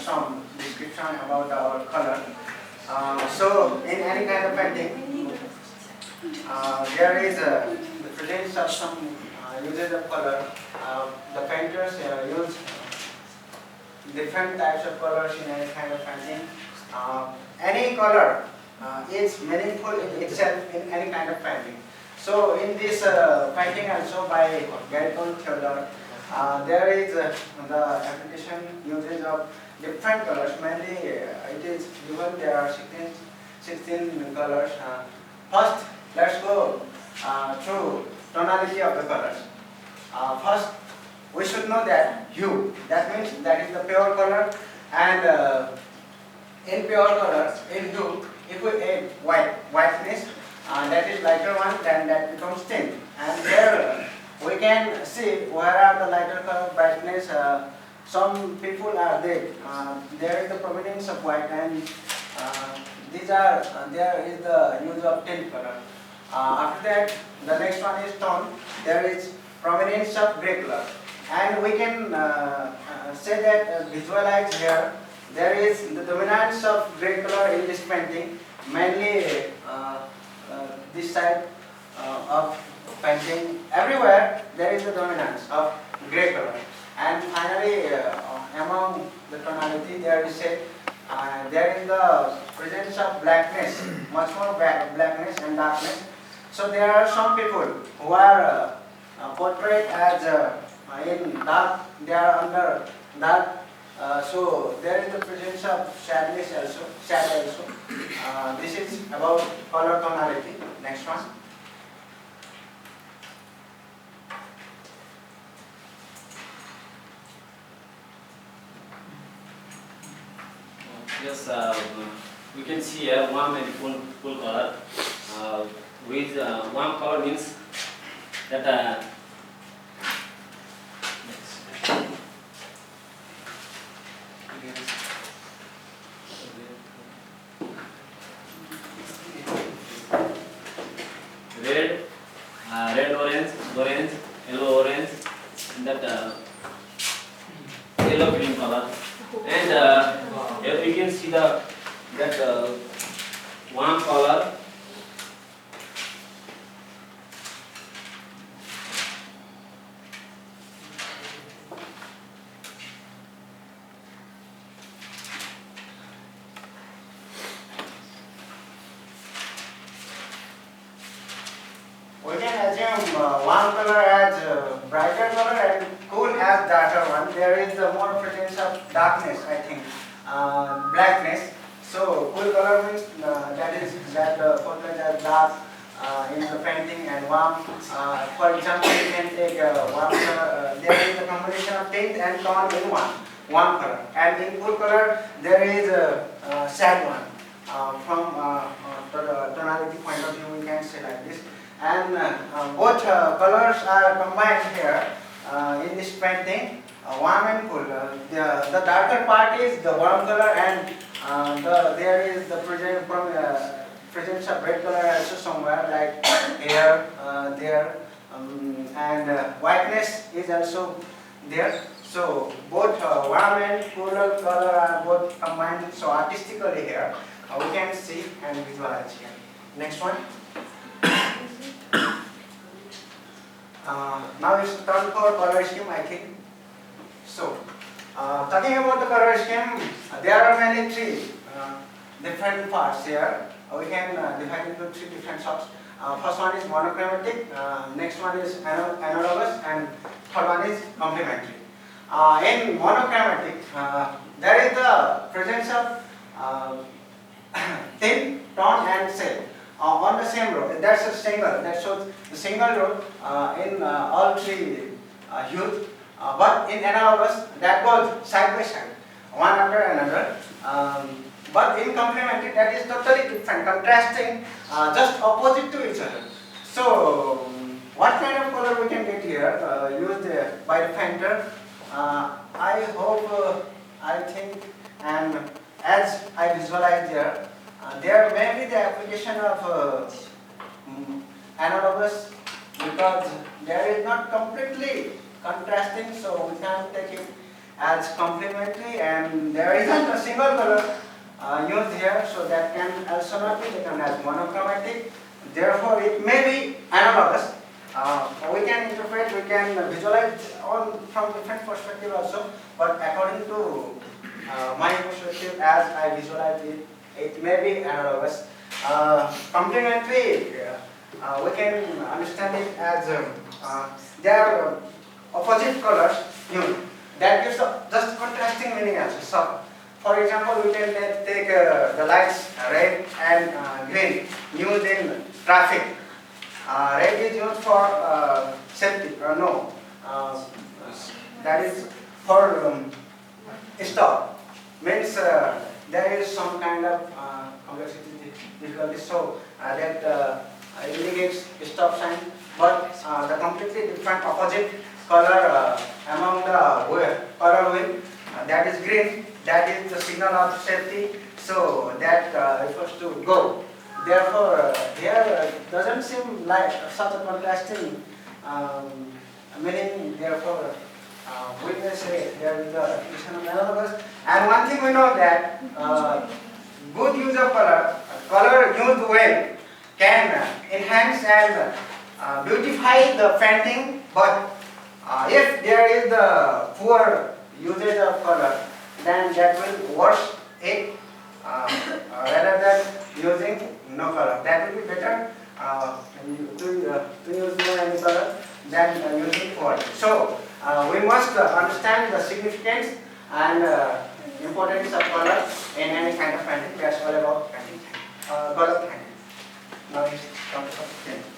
some description about our color. So in any kind of painting, there is the presence of some uses of color. The painters use different types of colors in any kind of painting. Any color is meaningful in itself in any kind of painting. So in this painting also by Lal Bahadur Chaudhary, there is the application uses of different colors. Mainly it is given there are 16 colors. First, let's go through tonality of the colors. First, we should know that hue. That means that is the pure color, and in pure colors, in hue, if we add whiteness, that is lighter one, then that becomes tint. And here we can see where are the lighter color brightness. Some people are there. There is the prominence of white, and these are there is the use of tint color. After that, the next one is tone. There is prominence of gray color, and we can say that visualize here. There is the dominance of gray color in this painting, mainly this side of painting. Everywhere there is the dominance of gray color, and finally among the tonality there is there is the presence of blackness, much more blackness and darkness. So there are some people who are portrayed as in dark, they are under dark. So there is the presence of sadness also, sad also. This is about color tonality. Next one. Yes, we can see here warm and cool color. With warm color means that red, orange, yellow, orange, and that yellow green color. And here we can see that warm color. We can assume warm color as brighter color and cool as darker one. There is the more presence of darkness, I think, blackness. So cool color means that is that portrayed as dark in the painting, and warm. For example, you can take warm color. There is a combination of tint and tone in one warm color, and in cool color there is a sad one. From the tonality point of view, we can say like this. And both colors are combined here in this painting, warm and cool. The darker part is the warm color, and there is the presence of red color also somewhere, like here, there, and whiteness is also there. So both warm and cooler color are both combined. So artistically here, we can see and visualize here. Next one. Now it's turn for color scheme, I think. So, talking about the color scheme, there are mainly three different parts here. We can divide into three different subs. First one is monochromatic, next one is analogous, and third one is complementary. In monochromatic, there is the presence of tint, tone, and shade. On the same row, that's a single, that shows the single row in all three hues, but in analogous that goes side by side, one after another. But in complementary, that is totally different, contrasting, just opposite to each other. So what kind of color we can get here used by the painter? I hope, I think, and as I visualize there, there may be the application of analogous, because there is not completely contrasting, so we can take it as complementary, and there isn't a single color used here, so that can also not be taken as monochromatic. Therefore, it may be analogous. We can interpret, we can visualize on from different perspective also, but according to my perspective, as I visualize it, it may be analogous. Complementary, we can understand it as there are opposite colors used. That gives just contrasting meaning also. So, for example, we can take the lights red and green used in traffic. Red is used for safety, no, that is for stop. Means there is some kind of complexity difficulty, so that indicates stop sign, but the completely different opposite color among the color wheel, that is green, that is the signal of safety, so that refers to go. Therefore, here doesn't seem like such a contrasting meaning. Therefore, we may say there is the definition of analogous. And one thing we know that good use of color used well can enhance and beautify the painting. But if there is the poor usage of color, then that will worse it rather than using no color. That will be better to use no any color than using poor. So we must understand the significance and importance of color in any kind of painting. That's all about painting, color painting. Now it's come to